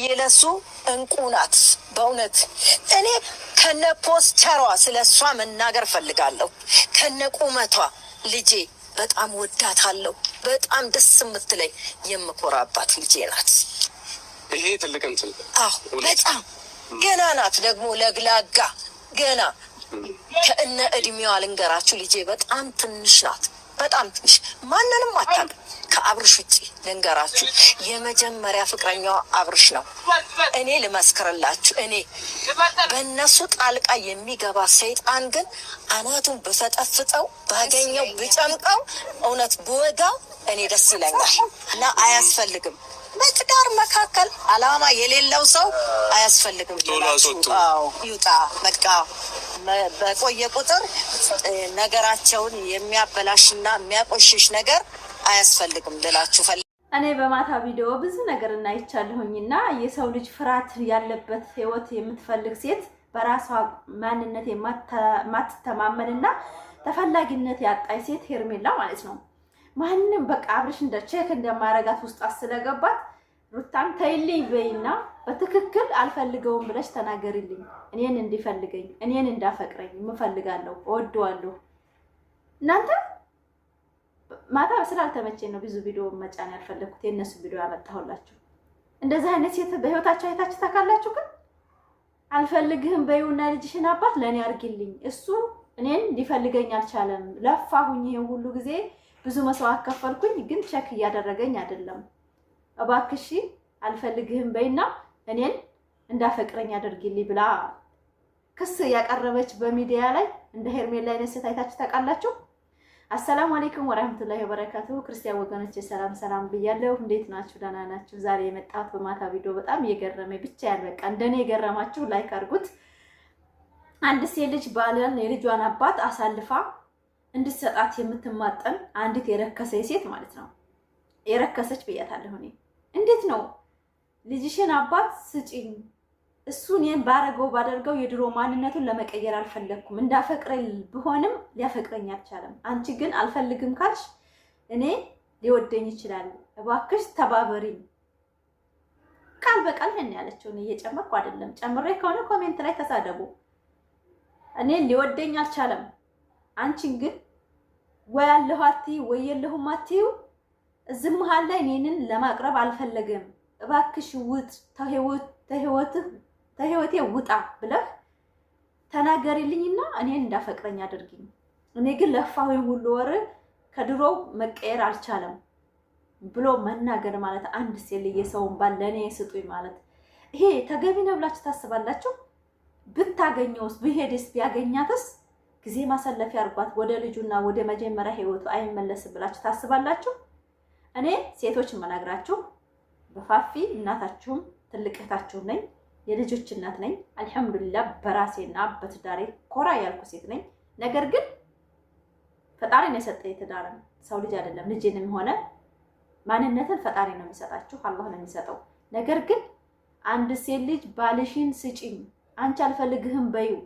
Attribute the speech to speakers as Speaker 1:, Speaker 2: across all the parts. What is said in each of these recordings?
Speaker 1: የለሱ እንቁ ናት በእውነት። እኔ ከነ ፖስተሯ ስለሷ መናገር ፈልጋለሁ። ከነ ቁመቷ ልጄ በጣም ወዳታለሁ። በጣም ደስ የምትለኝ የምኮራባት ልጄ ናት።
Speaker 2: ይሄ ትልቅ እንትን
Speaker 1: በጣም ገና ናት ደግሞ ለግላጋ ገና ከእነ እድሜዋ ልንገራችሁ ልጄ በጣም ትንሽ ናት። በጣም ትንሽ ማንንም አታውቅም ከአብርሽ ውጭ ልንገራችሁ። የመጀመሪያ ፍቅረኛዋ አብርሽ ነው። እኔ ልመስክርላችሁ፣ እኔ በእነሱ ጣልቃ የሚገባ ሰይጣን ግን አናቱን ብፈጠፍጠው ባገኘው ብጨምቀው እውነት ብወጋው እኔ ደስ ይለኛል። እና አያስፈልግም በትዳር መካከል አላማ የሌለው ሰው አያስፈልግም። ይውጣ በቃ። በቆየ ቁጥር ነገራቸውን የሚያበላሽና የሚያቆሽሽ ነገር አያስፈልግም ልላችሁ ፈልግ።
Speaker 3: እኔ በማታ ቪዲዮ ብዙ ነገር እናይቻለሁኝና የሰው ልጅ ፍርሃት ያለበት ህይወት የምትፈልግ ሴት በራሷ ማንነት የማትተማመንና ተፈላጊነት ያጣይ ሴት ሄርሜላ ማለት ነው። ማንንም በቃ አብርሽ እንደ ቼክ እንደማረጋት ውስጥ አስለገባት። ሩታን ተይልኝ በይና በትክክል አልፈልገውም ብለሽ ተናገሪልኝ። እኔን እንዲፈልገኝ እኔን እንዳፈቅረኝ የምፈልጋለሁ፣ እወደዋለሁ። እናንተ ማታ ስላልተመቸኝ ነው ብዙ ቪዲዮ መጫን ያልፈለኩት፣ የነሱ ቪዲዮ ያመጣሁላችሁ። እንደዚህ አይነት ሴት በህይወታችሁ አይታችሁ ታውቃላችሁ? ግን አልፈልግህም በይውና ልጅሽን አባት ለኔ አርግልኝ። እሱ እኔን ሊፈልገኝ አልቻለም። ለፋሁኝ ይሄን ሁሉ ጊዜ ብዙ መስዋዕት ከፈልኩኝ፣ ግን ቼክ እያደረገኝ አይደለም። እባክሽ አልፈልግህም በይና እኔን እንዳፈቅረኝ አድርጊልኝ ብላ ክስ ያቀረበች በሚዲያ ላይ እንደ ሄርሜላ አይነት ሴት አይታችሁ ታውቃላችሁ? አሰላሙ አለይኩም ወራህመቱላሂ ወበረካቱሁ። ክርስቲያን ወገኖቼ ሰላም ሰላም ብያለሁ። እንዴት ናችሁ? ደህና ናችሁ? ዛሬ የመጣሁት በማታ ቪዲዮ በጣም እየገረመኝ ብቻ ያልበቃ እንደኔ የገረማችሁ ላይክ አድርጉት። አንድ ሴት ልጅ ባሏን የልጇን አባት አሳልፋ እንድትሰጣት የምትማጠን አንዲት የረከሰች ሴት ማለት ነው። የረከሰች ብያታለሁ እኔ። እንዴት ነው ልጅሽን አባት ስጪኝ፣ እሱ እኔን ባደርገው የድሮ ማንነቱን ለመቀየር አልፈለኩም፣ እንዳፈቅረኝ ቢሆንም ሊያፈቅረኝ አልቻለም። አንቺ ግን አልፈልግም ካልሽ እኔ ሊወደኝ ይችላል፣ እባክሽ ተባበሪኝ። ቃል በቃል ይሄን ያለችው እኔ እየጨመርኩ አይደለም። ጨምሬ ከሆነ ኮሜንት ላይ ተሳደቡ። እኔ ሊወደኝ አልቻለም፣ አንቺን ግን ወይ አለሁ አትይ ወይ የለሁም አትይው። እዚህ መሃል ላይ እኔንን ለማቅረብ አልፈለገም። እባክሽ ውጥ ተህይወቴ ውጣ ብለህ ተናገሪልኝና እኔን እንዳፈቅረኝ አድርጊኝ። እኔ ግን ለፋሁኝ ሁሉ ወር ከድሮው መቀየር አልቻለም ብሎ መናገር ማለት አንድ ሴት የሰውን ባል ለኔ ስጡኝ ማለት ይሄ ተገቢ ነው ብላችሁ ታስባላችሁ? ብታገኘውስ ብሄድስ ቢያገኛትስ ጊዜ ማሳለፊያ አርጓት ወደ ልጁና ወደ መጀመሪያ ህይወቱ አይመለስ ብላችሁ ታስባላችሁ? እኔ ሴቶች መናግራችሁ በፋፊ እናታችሁም ትልቅ እህታችሁ ነኝ። የልጆች እናት ነኝ። አልহামዱሊላህ በራሴና በትዳሬ ኮራ ያልኩ ሴት ነኝ። ነገር ግን ፈጣሪ ነው የሰጠኝ ትዳርን፣ ሰው ልጅ አይደለም። ልጅንም ሆነ ማንነትን ፈጣሪ ነው የሚሰጣችሁ፣ አላህ ነው የሚሰጠው። ነገር ግን አንድ ሴት ልጅ ባልሽን ስጪኝ፣ አንቺ አልፈልግህም በይው፣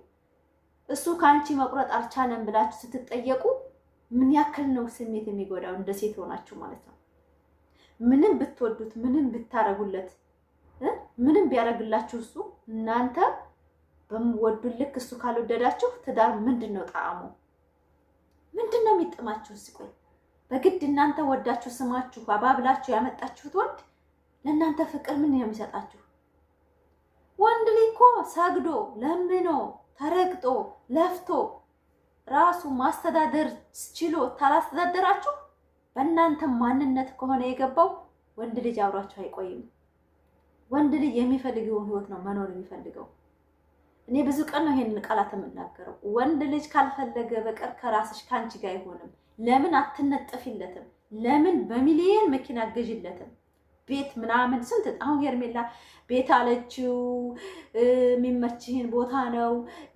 Speaker 3: እሱ ካንቺ መቁረጥ አልቻለም ብላችሁ ስትጠየቁ ምን ያክል ነው ስሜት የሚጎዳው? እንደ ሴት ሆናችሁ ማለት ነው። ምንም ብትወዱት ምንም ብታረጉለት ምንም ቢያረግላችሁ እሱ እናንተ በምወዱት ልክ እሱ ካልወደዳችሁ ትዳር ምንድነው ጣዕሙ? ምንድነው የሚጥማችሁ? ሲቆይ በግድ እናንተ ወዳችሁ ስማችሁ አባብላችሁ ያመጣችሁት ወንድ ለእናንተ ፍቅር ምን ነው የሚሰጣችሁ? ወንድ ልጅ እኮ ሰግዶ ለምኖ ተረግጦ ለፍቶ ራሱ ማስተዳደር ችሎ ታላስተዳደራችሁ በእናንተ ማንነት ከሆነ የገባው ወንድ ልጅ አብሯችሁ አይቆይም። ወንድ ልጅ የሚፈልገው ህይወት ነው መኖር የሚፈልገው። እኔ ብዙ ቀን ነው ይሄንን ቃላት የምናገረው። ወንድ ልጅ ካልፈለገ በቀር ከራስሽ ካንቺ ጋር አይሆንም። ለምን አትነጠፊለትም? ለምን በሚሊየን መኪና ገዥለትም? ቤት ምናምን ስንት አሁን ሄርሜላ ቤት አለችው፣ የሚመችህን ቦታ ነው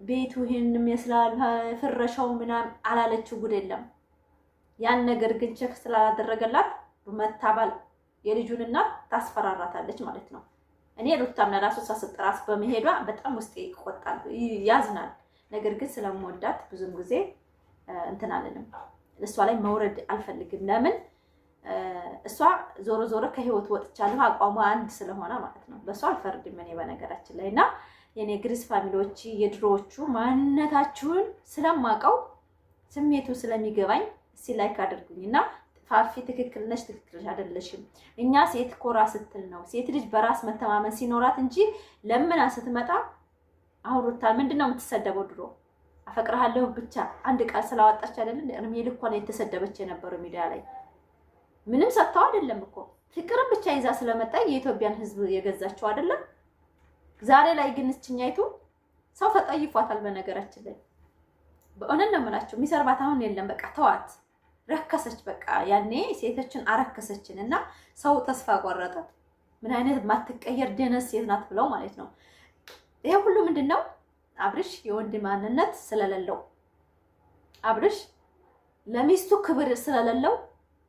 Speaker 3: ቤቱ ይሄን ይመስላል ፍረሻው ምናምን አላለችው። ጉድ የለም። ያን ነገር ግን ቼክ ስላላደረገላት በመታባል የልጁን እናት ታስፈራራታለች ማለት ነው። እኔ ሩታም ለራሱ ሳስጥራስ በመሄዷ በጣም ውስጤ ይቆጣል፣ ያዝናል። ነገር ግን ስለምወዳት ብዙም ጊዜ እንትን አለንም እሷ ላይ መውረድ አልፈልግም። ለምን እሷ ዞሮ ዞሮ ከህይወት ወጥቻለሁ አቋሟ አንድ ስለሆነ ማለት ነው። በሷ አልፈርድም እኔ በነገራችን ላይ እና የኔ ግሪስ ፋሚሊዎች የድሮዎቹ ማንነታችሁን ስለማውቀው ስሜቱ ስለሚገባኝ እስቲ ላይክ አድርጉኝና ፋፊ ትክክል ነሽ፣ ትክክል አይደለሽም። እኛ ሴት ኮራ ስትል ነው ሴት ልጅ በራስ መተማመን ሲኖራት እንጂ ለምና ስትመጣ አሁን ሩታ ምንድነው የምትሰደበው? ድሮ አፈቅርሃለሁ ብቻ አንድ ቃል ስላወጣች አይደለም እርሜ ልኳን የተሰደበች የነበረው ሚዲያ ላይ ምንም ሰጥተው አይደለም እኮ ፍቅርን ብቻ ይዛ ስለመጣ የኢትዮጵያን ሕዝብ የገዛቸው አይደለም። ዛሬ ላይ ግን እችኛይቱ ሰው ተጠይፏታል። በነገራችን ላይ በእውነት ነው የምላቸው የሚሰርባት አሁን የለም። በቃ ተዋት፣ ረከሰች። በቃ ያኔ ሴቶችን አረከሰችን እና ሰው ተስፋ ቆረጠ። ምን አይነት ማትቀየር ደነስ ሴት ናት ብለው ማለት ነው። ይሄ ሁሉ ምንድነው? አብርሽ የወንድ ማንነት ስለሌለው፣ አብርሽ ለሚስቱ ክብር ስለሌለው፣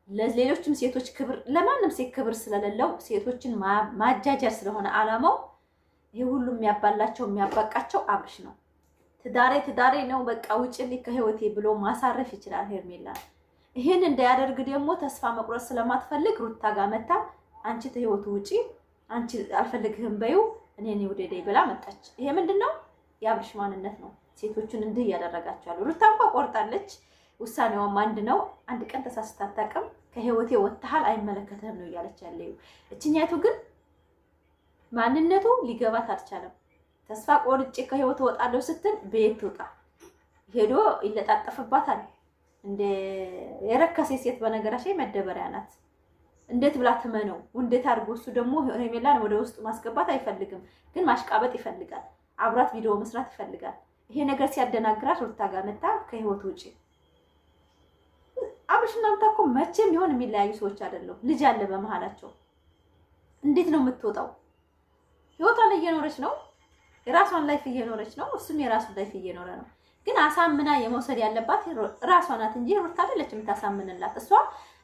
Speaker 3: ለሌሎችም ሴቶች ክብር፣ ለማንም ሴት ክብር ስለሌለው ሴቶችን ማጃጃር ስለሆነ አላማው ይሄ ሁሉ የሚያባላቸው የሚያባቃቸው አብርሽ ነው። ትዳሬ ነው በቃ ውጭልኝ ከህይወቴ ብሎ ማሳረፍ ይችላል ሄርሜላ። ይሄን እንዳያደርግ ደግሞ ተስፋ መቁረጥ ስለማትፈልግ ሩታ ጋር መታ አንቺ ከህይወቱ ውጪ፣ አንቺ አልፈልግህም በይው እኔን ይውደደኝ ብላ መጣች። ይሄ ምንድነው? የአብርሽ ማንነት ነው። ሴቶቹን እንዲህ እያደረጋቸዋል። ሩታ እንኳን ቆርጣለች። ውሳኔዋም አንድ ነው። አንድ ቀን ተሳስታ አታውቅም። ከህይወቴ ወጥተሃል አይመለከትህም ነው እያለች ያለው። እችኛይቱ ግን ማንነቱ ሊገባት አልቻለም። ተስፋ ቆርጬ ከህይወት ወጣለሁ ስትል ቤት ትውጣ ሄዶ ይለጣጠፍባታል። እንደ የረከሰ ሴት በነገራችን መደበሪያ ናት። እንዴት ብላ ትመነው? እንዴት አድርጎ እሱ ደግሞ ሄርሜላን ወደ ውስጥ ማስገባት አይፈልግም፣ ግን ማሽቃበጥ ይፈልጋል። አብራት ቪዲዮ መስራት ይፈልጋል። ይሄ ነገር ሲያደናግራት ሩታ ጋር መጣ ከህይወት ውጪ። አብርሽና ሩታ እኮ መቼም ቢሆን የሚለያዩ ሰዎች አይደለም። ልጅ አለ በመሃላቸው። እንዴት ነው የምትወጣው? ህይወቷን እየኖረች ነው፣ የራሷን ላይፍ እየኖረች ነው፣ እሱም የራሱን ላይፍ እየኖረ ነው። ግን አሳምና የመውሰድ ያለባት ራሷ ናት እንጂ ሩታ አይደለችም የምታሳምንላት።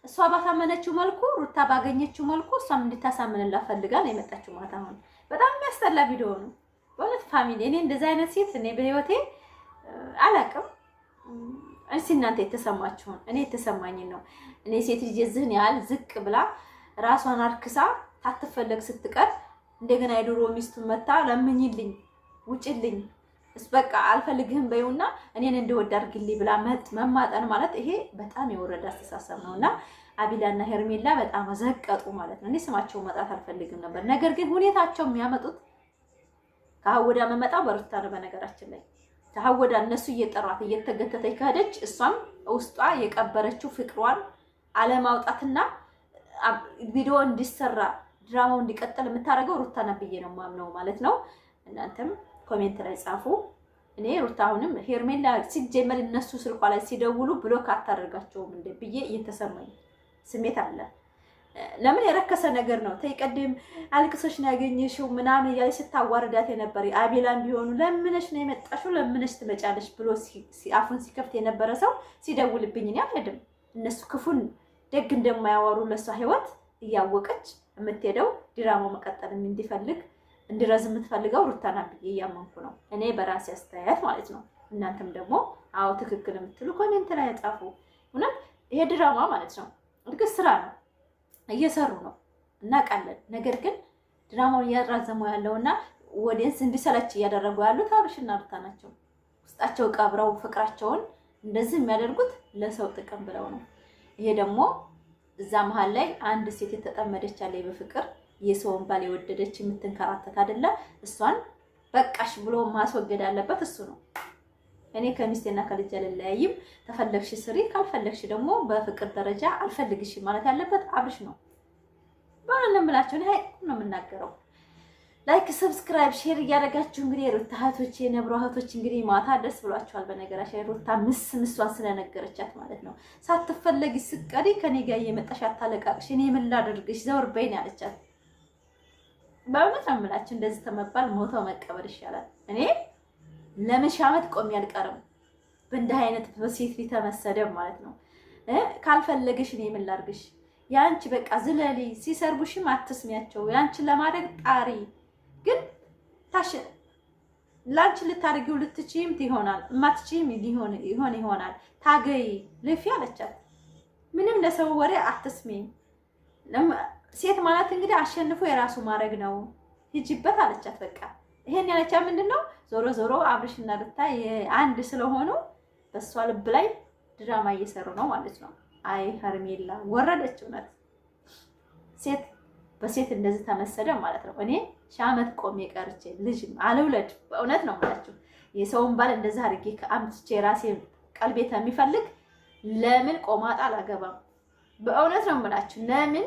Speaker 3: እሷ ባሳመነችው መልኩ ሩታ ባገኘችው መልኩ እሷም እንድታሳምንላት ፈልጋ ነው የመጣችው። ማታ አሁን በጣም የሚያስጠላ ቪዲዮ ነው በእውነት ፋሚሊ። እኔ እንደዛ አይነት ሴት እኔ በህይወቴ አላውቅም። እስኪ እናንተ የተሰማችሁን፣ እኔ የተሰማኝን ነው። እኔ ሴት ልጅ የዝህን ያህል ዝቅ ብላ ራሷን አርክሳ ታትፈለግ ስትቀር እንደገና የድሮ ሚስቱን መታ ለምኝልኝ ውጭልኝ በቃ አልፈልግህም በይውና እኔን እንደወድ አድርግልኝ ብላ መማጠን ማለት ይሄ በጣም የወረደ አስተሳሰብ ነውና አቢላና ሄርሜላ በጣም ዘቀጡ ማለት ነው። እኔ ስማቸው መጣት አልፈልግም ነበር፣ ነገር ግን ሁኔታቸው የሚያመጡት ከሀወዳ መመጣው በሩታ ነው። በነገራችን ላይ ከሀወዳ እነሱ እየጠሯት እየተገተተች ከሄደች እሷም ውስጧ የቀበረችው ፍቅሯን አለማውጣትና ቪዲዮ እንዲሰራ ድራማው እንዲቀጥል የምታደርገው ሩታ ነው ብዬ ነው ማምነው ማለት ነው። እናንተም ኮሜንት ላይ ጻፉ። እኔ ሩታ አሁንም ሄርሜላ ሲጀመር እነሱ ስልኳ ላይ ሲደውሉ ብሎክ አታደርጋቸውም እንደ ብዬ እየተሰማኝ ስሜት አለ። ለምን የረከሰ ነገር ነው። ተይቀድም አልቅሰሽ ነው ያገኘሽው ምናምን እያለች ስታዋርዳት የነበረ አቤላን ቢሆኑ ለምነሽ ነው የመጣሽው ለምነሽ ትመጫለሽ ብሎ አፉን ሲከፍት የነበረ ሰው ሲደውልብኝ እኔ አልሄድም። እነሱ ክፉን ደግ እንደማያወሩ ለሷ ህይወት እያወቀች የምትሄደው ድራማው መቀጠል እንዲፈልግ እንዲረዝም የምትፈልገው ሩታና ብዬ እያመንኩ ነው እኔ በራሴ አስተያየት ማለት ነው። እናንተም ደግሞ አዎ ትክክል የምትሉ ኮሜንት ላይ ጻፉ። እውነት ይሄ ድራማ ማለት ነው እርግጥ ስራ ነው እየሰሩ ነው እናውቃለን። ነገር ግን ድራማውን እያራዘሙ ያለውና ወዲንስ እንዲሰለች እያደረጉ ያሉት አብርሽና ሩታ ናቸው። ውስጣቸው ቀብረው ፍቅራቸውን እንደዚህ የሚያደርጉት ለሰው ጥቅም ብለው ነው። ይሄ ደግሞ እዛ መሃል ላይ አንድ ሴት የተጠመደች አለ በፍቅር የሰውን ባል የወደደች የምትንከራተት አይደለ? እሷን በቃሽ ብሎ ማስወገድ ያለበት እሱ ነው። እኔ ከሚስቴና ከልጅ አልለያይም፣ ተፈለግሽ ስሪ፣ ካልፈለግሽ ደግሞ በፍቅር ደረጃ አልፈልግሽም ማለት ያለበት አብርሽ ነው። በእውነት ነው የምላቸው፣ እኔ ነው የምናገረው። ላይክ ሰብስክራይብ ሼር እያደረጋችሁ እንግዲህ ሩታ እህቶቼ የነብሩ እህቶች እንግዲህ ማታ ደስ ብሏቸዋል። በነገራችን ሩታ ምስዋን ስለነገረቻት ማለት ነው። ሳትፈለጊ ስቀሪ ከኔ ጋር እየመጣሽ አታለቃቅሽ፣ እኔ ምን ላድርግሽ ዘወር በይኝ አለቻት። በእውነት ነው የምላችሁ፣ እንደዚህ ተመባል ሞተው መቀበር ይሻላል። እኔ ለምን ሻመት ቆሜ አልቀርም በእንዲህ አይነት በሴት ፊት ተመሰደብ ማለት ነው። ካልፈለግሽ እኔ ምን ላድርግሽ? ያንቺ በቃ ዝለሊ፣ ሲሰርቡሽም አትስሚያቸው፣ ያንቺን ለማድረግ ጣሪ። ግን ላንቺ ልታደርጊው ልትችይም ይሆናል፣ እማትችይም ይሆናል። ታገይ ልፊ አለቻት። ምንም ለሰው ወሬ አትስሚ፣ ሴት ማለት እንግዲህ አሸንፎ የራሱ ማድረግ ነው። ሂጂበት አለቻት። በቃ ይሄን ያለቻት ምንድነው ዞሮ ዞሮ አብርሽና ሩታ አንድ ስለሆኑ በሷ ልብ ላይ ድራማ እየሰሩ ነው ማለት ነው። አይ ሄርሜላ ወረደች። እውነት ሴት በሴት እንደዚህ ተመሰለ ማለት ነው። እኔ ሺህ ዓመት ቆሜ ቀርቼ ልጅ አልውለድ በእውነት ነው የምላችሁ። የሰውን ባል እንደዛ አድርጌ ከአምጥቼ ራሴ ቀልቤታ የሚፈልግ ለምን ቆማጣ አላገባም? በእውነት ነው የምላችሁ። ለምን